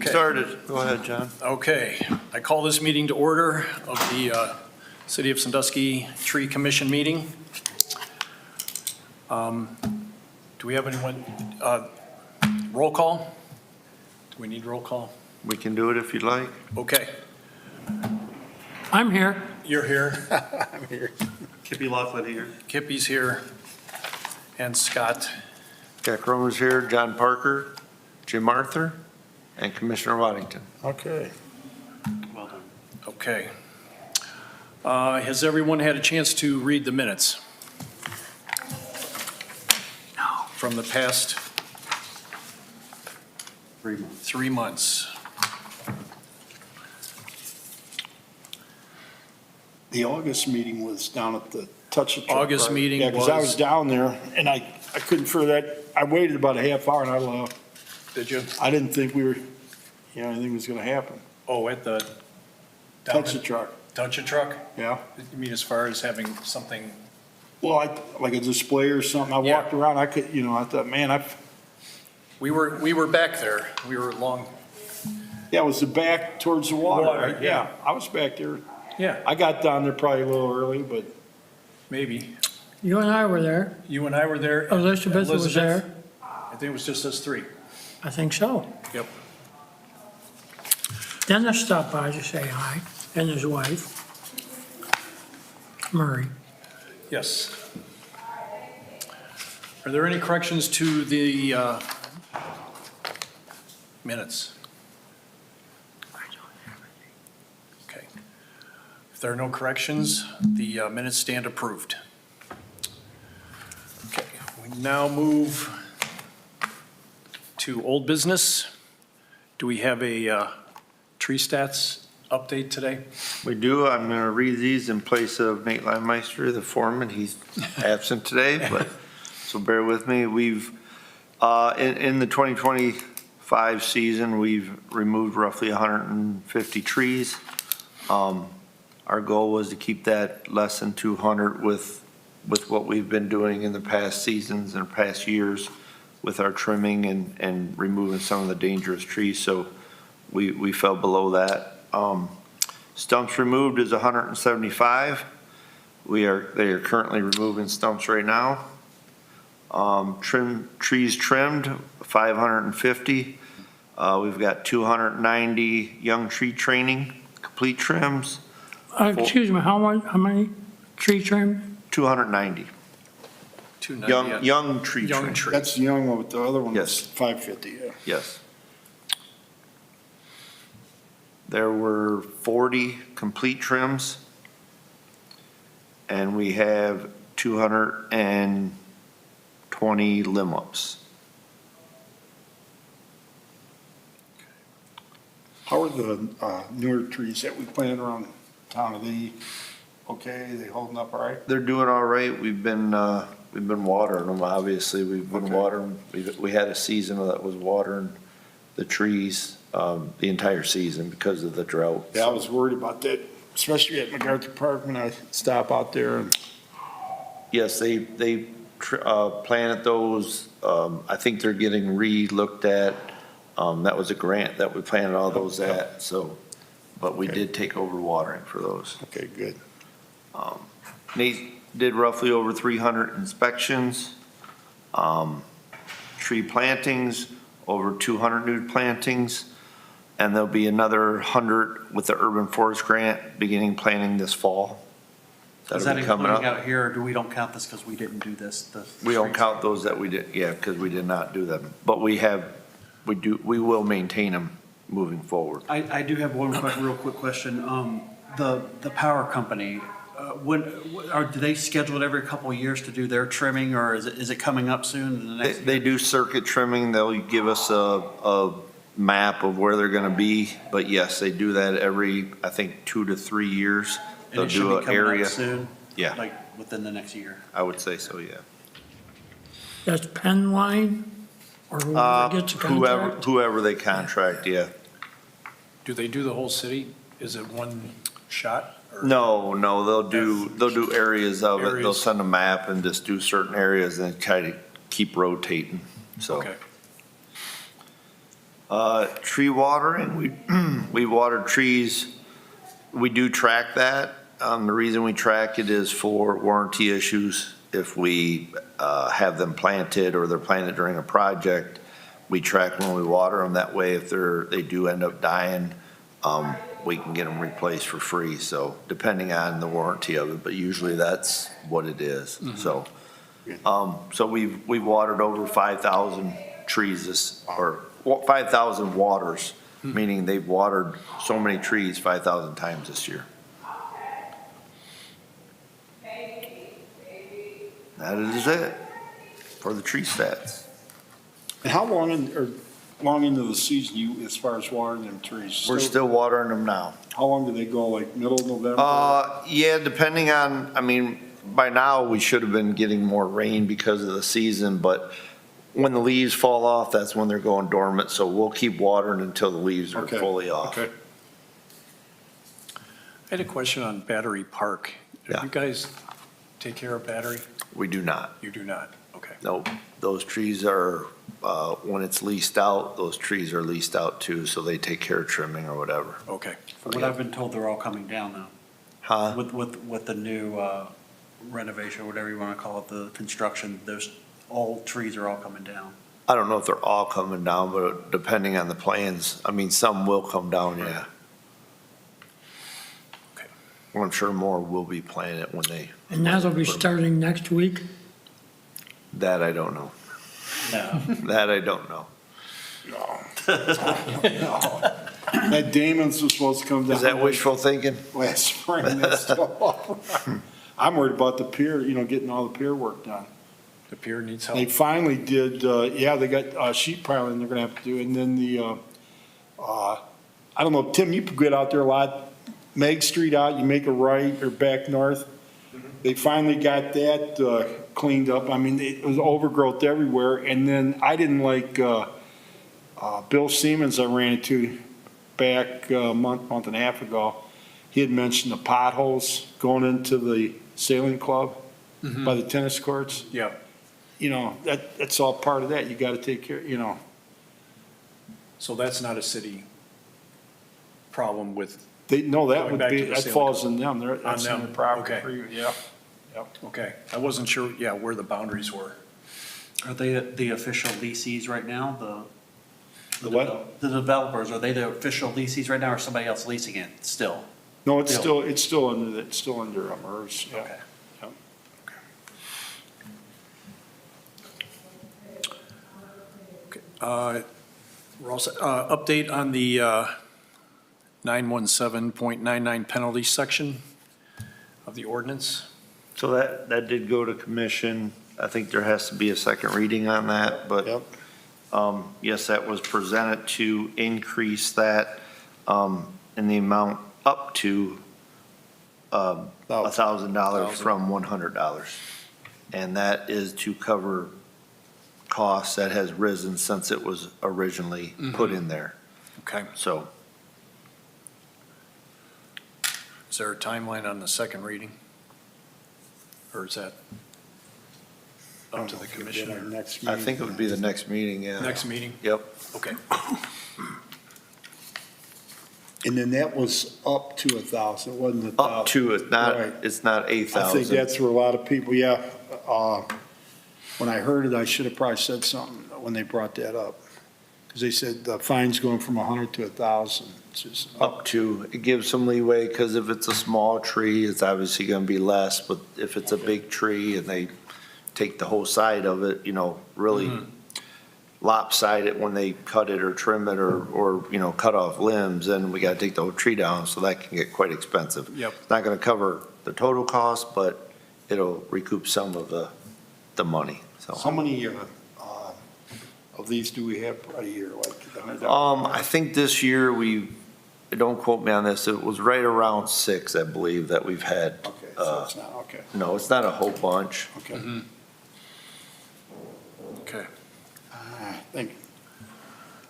Okay. Started. Go ahead, John. Okay, I call this meeting to order of the City of Sandusky Tree Commission meeting. Do we have anyone, roll call? Do we need roll call? We can do it if you'd like. Okay, I'm here. you're here, I'm here. Kippy Laughlin here. Kippy's here, and Scott. Jack Romer's here, John Parker, Jim Arthur, and Commissioner Waddington. Okay. Well done. Okay. Has everyone had a chance to read the minutes? No. From the past 3 months. 3 months? The August meeting was down at the Touch of Truck. August right? meeting Yeah, because I was- was down there and I couldn't figure that, I waited about a half hour and I left. Did you? I didn't think anything was gonna happen. Oh, at the. down Touch at- the Truck, Touch a truck? yeah. You mean as far as having something, Well, like a display or something. I Yeah. walked around, I thought, man, we were back there. We were long, yeah, it was the back towards the water, Water, right? yeah. Yeah, I was back there. yeah, I got down there probably a little early, but maybe. You and I were there. You and I were there. Elizabeth was there. I think it was just us three. I think so. Yep. Dennis stopped by to say hi, and his wife, Murray. Yes. Are there any corrections to the minutes? Okay. If there are no corrections, the minutes stand approved. Okay, we now move to old business. Do we have a tree stats update today? We do. I'm going to read these in place of Nate Limemeister, the foreman. He's absent today, but so bear with me. We've, in the 2025 season, we've removed roughly 150 trees. Our goal was to keep that less than 200 with what we've been doing in the past seasons and past years with our trimming and removing some of the dangerous trees. So we fell below that. Stumps removed is 175. They are currently removing stumps right now. Trees trimmed, 550. We've got 290 young tree training, complete trims, Excuse me, how many tree trim? 290. 290. Young tree Young trim. tree. that's the young one with the other one. Yes. 550, yeah. Yes. There were 40 complete trims, and we have 220 limb ups. How are the newer trees that we planted around town? Are they okay? They holding up all right? They're doing all right. We've been watering them, obviously. We've been Okay. watering. We had a season that was watering the trees the entire season because of the drought. Yeah, I was worried about that, especially at MacArthur Park when I stop out there. And Yes, they planted those. I think they're getting re-looked at. That was a grant that we planted all those at, so, but we Okay. did take over watering for those. Okay, good. Nate did roughly over 300 inspections. Tree plantings, over 200 new plantings, and there'll be another 100 with the Urban Forest Grant beginning planting this fall. Is That'll that be coming including up. out here, or do we don't count this because we didn't do this? We don't count those that we did, yeah, because we did not do them. But we will maintain them moving forward. I do have one real quick question. The power company, do they schedule it every couple of years to do their trimming, or is it coming up soon in the next? They do circuit trimming. They'll give us a map of where they're going to be. But yes, they do that every, I think, 2 to 3 years. And They'll it should do be an coming area. up soon? Yeah. Like within the next year? I would say so, yeah. That's Penn Line, or whoever gets the contract? Whoever they contract, yeah. Do they do the whole city? Is it one shot? or- No, they'll do areas of it. They'll Areas. send a map and just do certain areas and try to keep rotating, so. Okay. Tree watering, we water trees. We do track that. The reason we track it is for warranty issues. If we have them planted or they're planted during a project, we track when we water them. That way, if they do end up dying, we can get them replaced for free. So depending on the warranty of it, but usually that's what it is. So, so we've watered over 5,000 trees or 5,000 waters, meaning they've watered so many trees 5,000 times this year. That is it for the tree stats. And how long long into the season you, as far as watering them trees? We're still watering them now. How long do they go, like middle of November? Yeah, depending on, I mean, by now we should have been getting more rain because of the season, but when the leaves fall off, that's when they're going dormant, so we'll keep watering until the leaves are Okay, fully off. okay. I had a question on Battery Park. Do Yeah. you guys take care of Battery? We do not. You do not? Okay. Nope, those trees are, when it's leased out, those trees are leased out too, so they take care of trimming or whatever. Okay. From what I've been told, they're all coming down now. Huh? With the new renovation, whatever you want to call it, the construction, all trees are all coming down. I don't know if they're all coming down, but depending on the plans, I mean, some will come down, yeah. Okay. Well, I'm sure more will be planted when they, And that'll be starting next week? that I don't know. No. That I don't know. That Damon's was supposed to come down. Is that wishful thinking? Last spring, that's still. I'm worried about the pier, getting all the pier work done. The pier needs They help? finally did, they got sheet piling they're gonna have to do, and then I don't know, Tim, you get out there a lot, Meg Street out, you make a right or back north. They finally got that cleaned up. I mean, it was overgrowth everywhere, and then I didn't like Bill Siemens I ran into back a month and a half ago. He had mentioned the potholes going into the sailing club by the tennis courts. Yeah. That's all part of that. You gotta take care, So that's not a city problem with, that Going would back be, to the that sailing falls club. in them. That's in them, their property okay. for you, yeah. okay. I wasn't sure, yeah, where the boundaries were. Are they the official leases right now? The what? The developers, are they the official leases right now, or somebody else leasing it still? No, it's Bill. still under MERS, yeah. Okay. We're also, update on the 917.99 penalty section of the ordinance. So that did go to commission. I think there has to be a second reading on that, but Yep. yes, that was presented to increase that in the amount up to $1,000 from $100. And that is to cover costs that has risen since it was originally put in there. Okay. So Is there a timeline on the second reading? Or is that up to the commissioner? Next I think it would be the next meeting, yeah. Next meeting? Yep. Okay. And then that was up to 1,000, it wasn't 1,000. Up to it, not, Right. it's not I think 8,000. that's where a lot of people, when I heard it, I should have probably said something when they brought that up. Because they said the fine's going from 100 to 1,000. It's just Up to, it gives some leeway, because if it's a small tree, it's obviously gonna be less, but if it's a big tree and they take the whole side of it, really lopside it when they cut it or trim it or cut off limbs, then we gotta take the whole tree down, so that can get quite expensive. Yep. It's not gonna cover the total cost, but it'll recoup some of the money, so. How many of these do we have a year, like $100? I think this year don't quote me on this, it was right around 6, I believe, that we've had. Okay, so it's not, okay, No, it's not a whole bunch. okay. Okay. Thank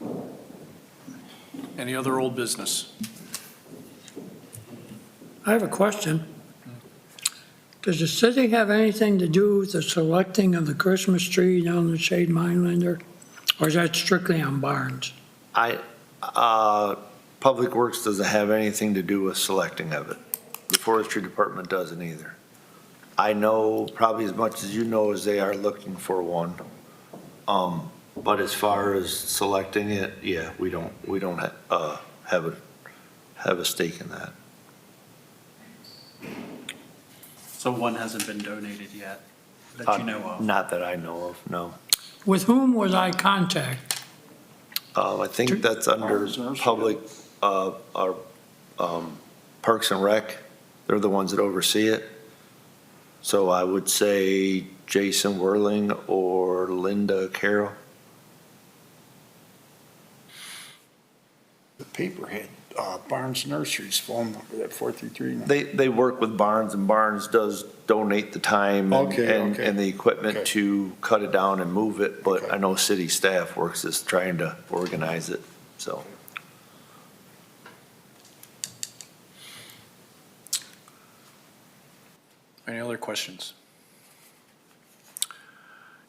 you. Any other old business? I have a question. Does the city have anything to do with the selecting of the Christmas tree down the Shade Minelander? Or is that strictly on Barnes? Public Works doesn't have anything to do with selecting of it. The Forestry Department doesn't either. I know probably as much as you know is they are looking for one. But as far as selecting it, yeah, we don't have a stake in that. So one hasn't been donated yet that you know of? Not that I know of, no. With whom would I contact? I think that's under Farmers Nursery. public, our Parks and Rec. They're the ones that oversee it. So I would say Jason Whirling or Linda Carroll. The paper had Barnes Nursery's phone number, that 433. They work with Barnes, and Barnes does donate the time and Okay, okay. and the equipment Okay. to cut it down and move it, but Okay. I know city staff works is trying to organize it, so. Any other questions?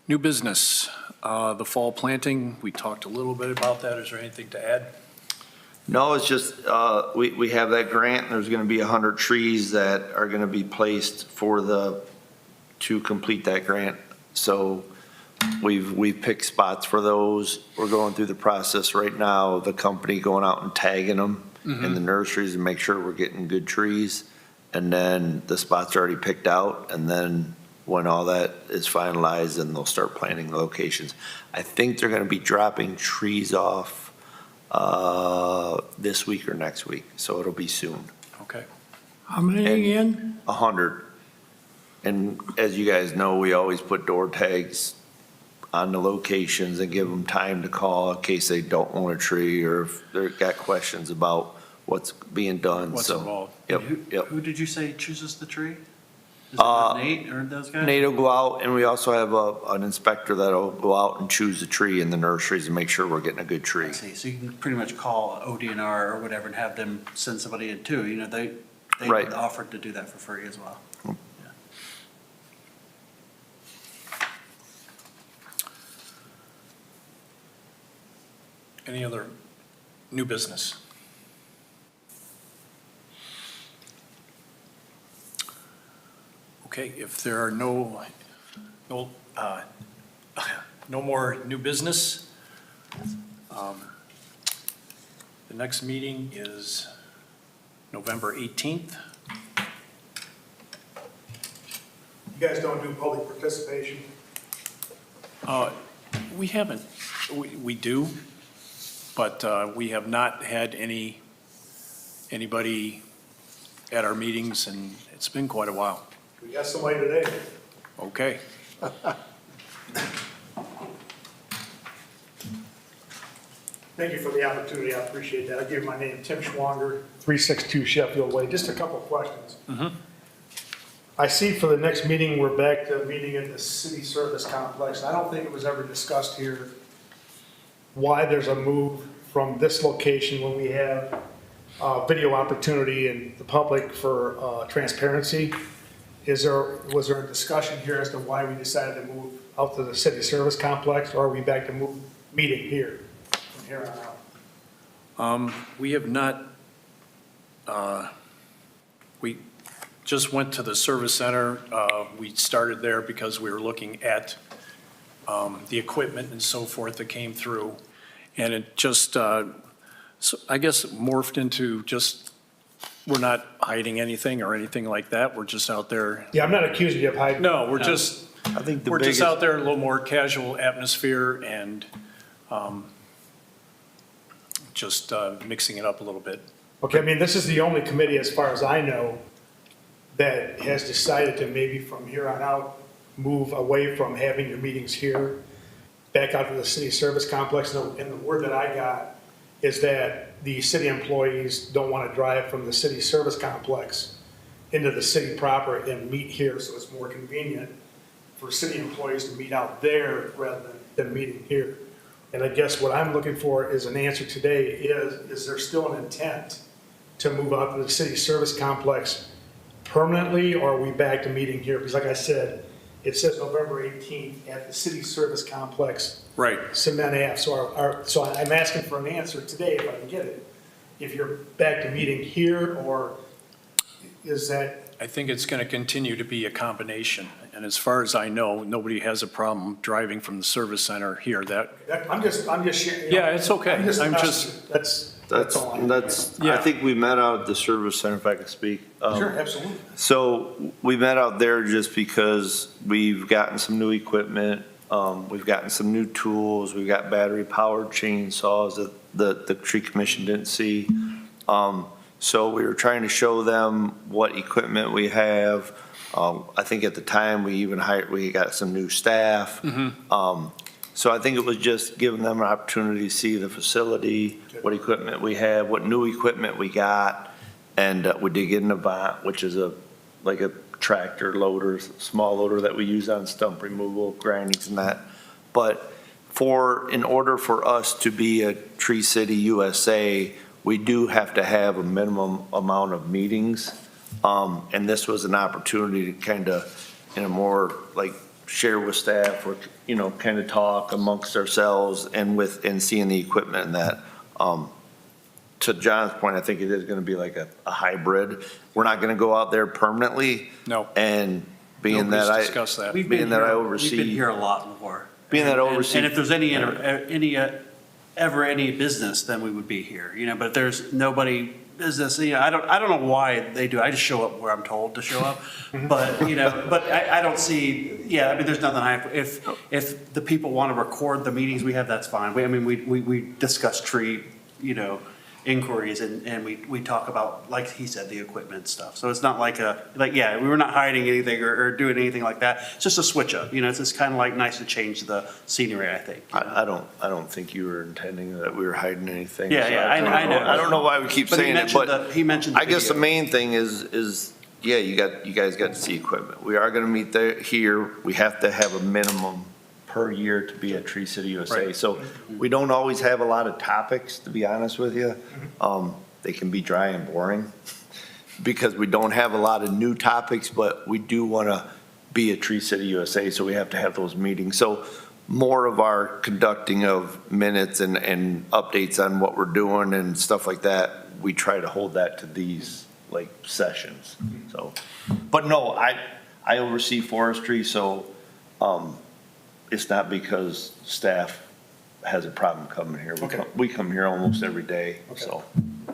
New business, the fall planting, we talked a little bit about that. Is there anything to add? No, it's just, we have that grant, and there's gonna be 100 trees that are gonna be placed to complete that grant. So we've picked spots for those. We're going through the process right now, the company going out and tagging them in the nurseries and make sure we're getting good trees. And then the spots are already picked out, and then when all that is finalized, then they'll start planting the locations. I think they're gonna be dropping trees off this week or next week, so it'll be soon. Okay. How many again? 100. And as you guys know, we always put door tags on the locations and give them time to call in case they don't want a tree or if they've got questions about what's being done, What's so. involved? Yep, yep. Who did you say chooses the tree? Is Uh, it Nate or those guys? Nate will go out, and we also have an inspector that'll go out and choose a tree in the nurseries and make sure we're getting a good tree. I see, so you can pretty much call ODNR or whatever and have them send somebody in too, you know, they Right. offered to do that for free as well. Any other new business? Okay, if there are no more new business, the next meeting is November 18th. You guys don't do public participation? We haven't, we do, but we have not had anybody at our meetings, and it's been quite a while. We got somebody today. Okay. Thank you for the opportunity, I appreciate that. I'll give you my name, Tim Schwanger, 362 Sheffield Way. Just a couple of questions. I see for the next meeting, we're back to meeting in the city service complex. I don't think it was ever discussed here why there's a move from this location when we have video opportunity and the public for transparency. Was there a discussion here as to why we decided to move out to the city service complex, or are we back to meeting here from here on out? We have not, we just went to the service center. We started there because we were looking at the equipment and so forth that came through. And it just, so I guess morphed into just, we're not hiding anything or anything like that. We're just out there. Yeah, I'm not accusing you of hiding. No, we're just, I think the we're just biggest, out there in a little more casual atmosphere and just mixing it up a little bit. Okay, I mean, this is the only committee, as far as I know, that has decided to maybe from here on out, move away from having your meetings here, back out to the city service complex. And the word that I got is that the city employees don't want to drive from the city service complex into the city proper and meet here, so it's more convenient for city employees to meet out there rather than meeting here. And I guess what I'm looking for is an answer today is there still an intent to move out to the city service complex permanently, or are we back to meeting here? Because like I said, it says November 18th at the City Service Complex, Right. Cement Ave. So I'm asking for an answer today, if I can get it. If you're back to meeting here, or is that, I think it's going to continue to be a combination. And as far as I know, nobody has a problem driving from the service center here. I'm just sharing. Yeah, it's okay. I'm just- That's all. I Yeah. think we met out at the service center, if I could speak. Sure, absolutely. So we met out there just because we've gotten some new equipment, we've gotten some new tools, we've got battery-powered chainsaws that the tree commission didn't see. So we were trying to show them what equipment we have. I think at the time, we got some new staff. So I think it was just giving them an opportunity to see the facility, what equipment we have, what new equipment we got. And we did get an Avant, which is like a tractor loader, small loader that we use on stump removal, grindings and that. But in order for us to be a Tree City USA, we do have to have a minimum amount of meetings. And this was an opportunity to kind of, in a more like share with staff or, kind of talk amongst ourselves and seeing the equipment and that. To John's point, I think it is going to be like a hybrid. We're not going to go out there permanently. No. And being Nobody's that discussed that. We've being been that I here, oversee- we've been here a lot more. Being that I And- oversee- And if there's any business, then we would be here, but if there's nobody business, I don't know why they do, I just show up where I'm told to show up. But, but I don't see, there's nothing if the people want to record the meetings we have, that's fine. We discuss tree, inquiries and we talk about, like he said, the equipment stuff. So it's not we were not hiding anything or doing anything like that. It's just a switch up, it's just kind of like nice to change the scenery, I think. I don't think you were intending that we were hiding anything. Yeah, So yeah, I know. I don't know why we keep But he saying it, mentioned but he mentioned the I guess the video. main thing is, you guys got to see equipment. We are going to meet there, here. We have to have a minimum per year to be at Tree City USA. Right. So we don't always have a lot of topics, to be honest with you. They can be dry and boring because we don't have a lot of new topics, but we do want to be at Tree City USA, so we have to have those meetings. So more of our conducting of minutes and updates on what we're doing and stuff like that, we try to hold that to these like sessions. So, but no, I oversee forestry, so it's not because staff has a problem coming here. Okay. We come here almost every day, Okay. so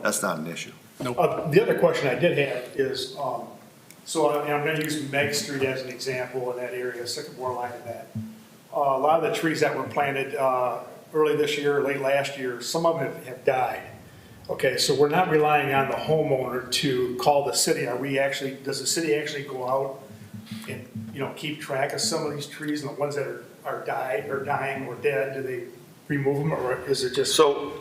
that's not an issue. The other question I did have is, so I'm going to use Meg Street as an example in that area, Sycamore Line and that. A lot of the trees that were planted early this year, late last year, some of them have died. Okay, so we're not relying on the homeowner to call the city. Does the city actually go out and, keep track of some of these trees and the ones that are dying or dead? Do they remove them, or is it just? So,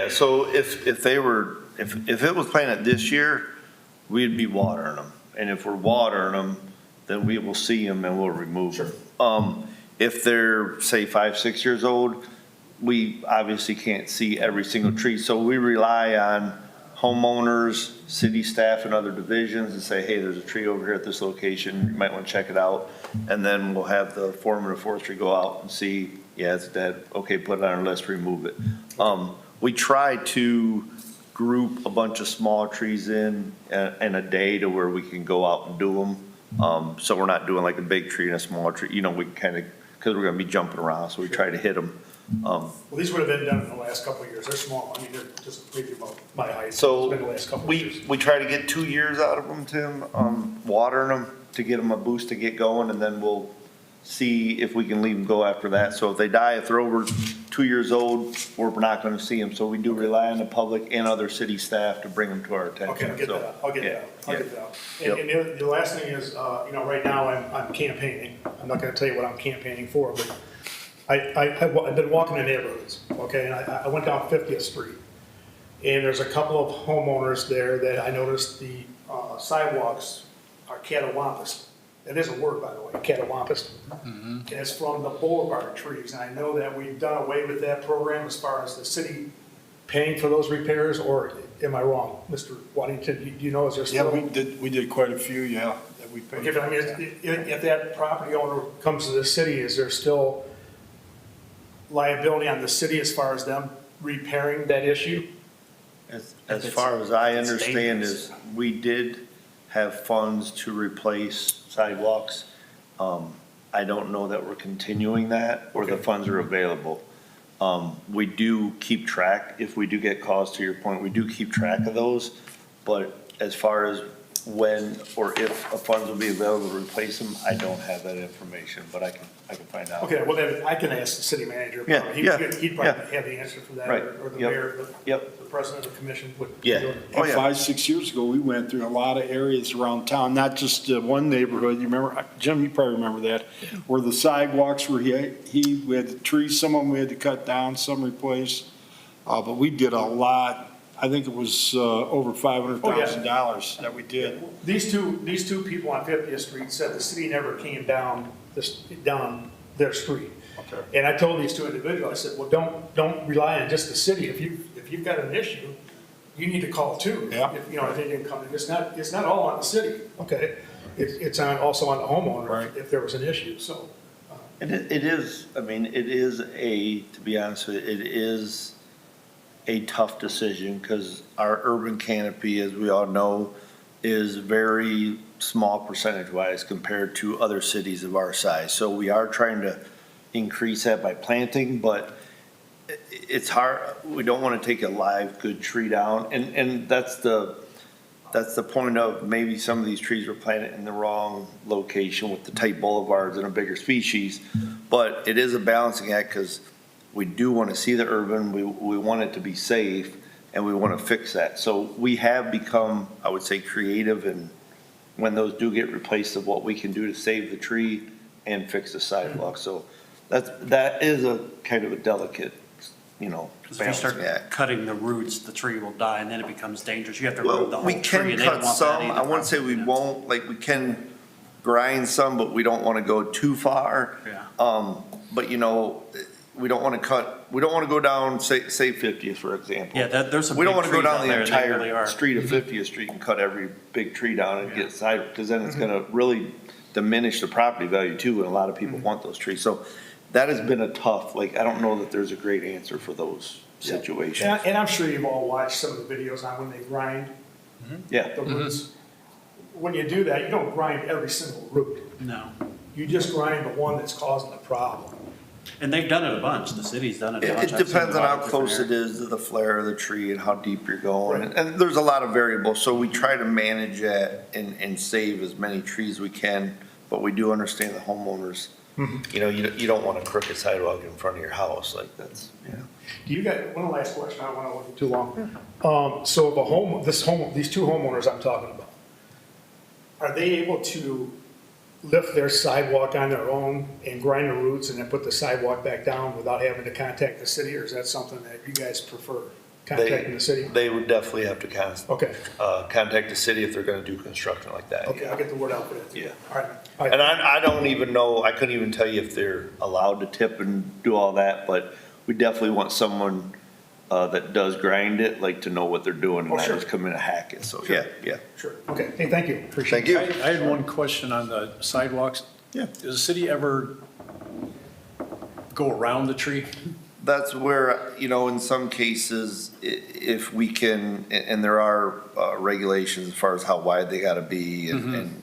so if it was planted this year, we'd be watering them. And if we're watering them, then we will see them and we'll remove them. If they're, say, 5, 6 years old, we obviously can't see every single tree. So we rely on homeowners, city staff and other divisions and say, hey, there's a tree over here at this location, you might want to check it out. And then we'll have the foreman of forestry go out and see, yeah, it's dead, okay, put it on our list, remove it. We try to group a bunch of small trees in a day to where we can go out and do them. So we're not doing like a big tree and a small tree, we can kind of, because we're going to be jumping around, so we try to hit them. Well, these would have been done in the last couple of years. They're small. They're just maybe about my height. So It's been the last couple of years. we try to get 2 years out of them, Tim, watering them to get them a boost to get going, and then we'll see if we can leave them go after that. So if they die, if they're over 2 years old, we're not going to see them. So we do rely on the public and other city staff to bring them to our attention. Okay, I'll get So, that out. I'll get yeah, that out. I'll get that out. Yep. And the last thing is, right now I'm campaigning. I'm not going to tell you what I'm campaigning for, but I've been walking the neighborhoods, okay? And I went down 50th Street. And there's a couple of homeowners there that I noticed the sidewalks are catawampus. It is a word, by the way, catawampus. And it's from the boulevard trees. And I know that we've done away with that program as far as the city paying for those repairs, or am I wrong? Mr. Waddington, do you know, is there Yeah, still? we did quite a few, yeah. that we pay. Okay, but I mean, if that property owner comes to the city, is there still liability on the city as far as them repairing that issue? As far as I understand is, we did have funds to replace sidewalks. I don't know that we're continuing that, or the funds are available. We do keep track, if we do get calls, to your point, we do keep track of those. But as far as when or if funds will be available to replace them, I don't have that information, but I can find out. Okay, well, then I can ask the city manager. Yeah, He'd yeah, probably yeah. have the answer for that, Right, or the yep, mayor, yep. the president of the commission would. Yeah. Oh, yeah. 5, 6 years ago, we went through a lot of areas around town, not just one neighborhood. You remember, Jim, you probably remember that, where the sidewalks were, we had the trees, some of them we had to cut down, some replaced. But we did a lot. I think it was over $500,000 that we did. These two people on 50th Street said the city never came down their street. Okay. And I told these two individuals, I said, well, don't rely on just the city. If you've got an issue, you need to call too. Yeah. If, I think you can come in. It's not all on the city, okay? It's also on the homeowner Right. if there was an issue, so. And it is, I mean, it is to be honest with you, it is a tough decision, because our urban canopy, as we all know, is very small percentage-wise compared to other cities of our size. So we are trying to increase that by planting, but it's hard, we don't want to take a live, good tree down, and that's the point of maybe some of these trees were planted in the wrong location with the tight boulevards and a bigger species, but it is a balancing act, because we do want to see the urban, we want it to be safe, and we want to fix that. So we have become, I would say, creative, and when those do get replaced, of what we can do to save the tree and fix the sidewalk. So that is a kind of a delicate, Because if you balancing start act. cutting the roots, the tree will die, and then it becomes dangerous. You have to remove the Well, we whole tree, can and they don't cut want that some, either. I wouldn't say we won't, like, we can grind some, but we don't want to go too far. Yeah. But we don't want to go down, say 50th, for example. Yeah, there's some We don't big want to go trees down out the there, they really entire are. street of 50th Street and cut every big tree down and Yeah. get side, because then it's gonna really diminish the property value too, and a lot of people want those trees. So that has been a tough, I don't know that there's a great answer for those situations. And I'm sure you've all watched some of the videos on when they grind Yeah, the roots. When you do that, you don't grind every single root. No. You just grind the one that's causing the problem. And they've done it a bunch. The city's done it a bunch. it depends on how close it is to the flare of the tree and how deep you're going. Right. And there's a lot of variables, so we try to manage that and save as many trees we can, but we do understand the homeowners. You don't want a crooked sidewalk in front of your house, like that's, Do you got, one last question, I don't want to look too long. So these two homeowners I'm talking about, are they able to lift their sidewalk on their own and grind the roots and then put the sidewalk back down without having to contact the city, or is that something that you guys prefer, contacting the city? They would definitely have to Okay, contact the city if they're gonna do construction like that. okay, I'll get the word out for that. Yeah. All right. And I don't even know, I couldn't even tell you if they're allowed to tip and do all that, but we definitely want someone that does grind it, to know what they're doing and Oh, not sure. just come in and hack it, so, Sure. yeah. Sure, okay, hey, thank you, appreciate Thank it. you. I had one question on the sidewalks. Yeah. Does the city ever go around the tree? That's where, in some cases, if we can, and there are regulations as far as how wide they gotta be and,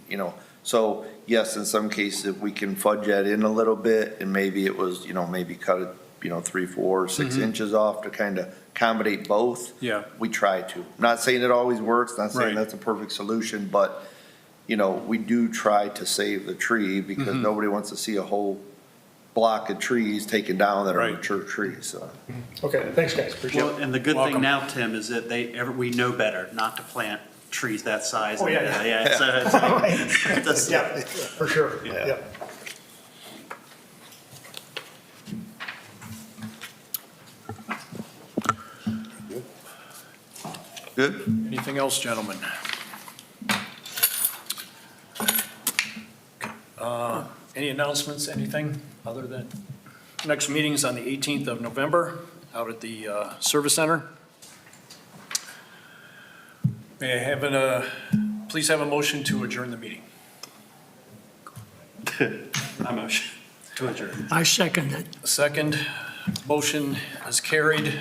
so yes, in some cases, if we can fudge that in a little bit and maybe it was, maybe cut it, 3, 4, 6 inches off to kind of accommodate both. Yeah. We try to. Not saying it always works, not saying Right. that's a perfect solution, but, we do try to save the tree because nobody wants to see a whole block of trees taken down that are Right. mature trees, so. Okay, thanks, guys, appreciate Well, it. and the good Welcome. thing now, Tim, is that we know better not to plant trees that size. Oh, yeah. Yeah, it's- Yeah, for sure, Yeah. yeah. Good? Anything else, gentlemen? Any announcements, anything other than, next meeting's on the 18th of November out at the Service Center. May I have please have a motion to adjourn the meeting? My motion to adjourn. I second it. Second, motion is carried.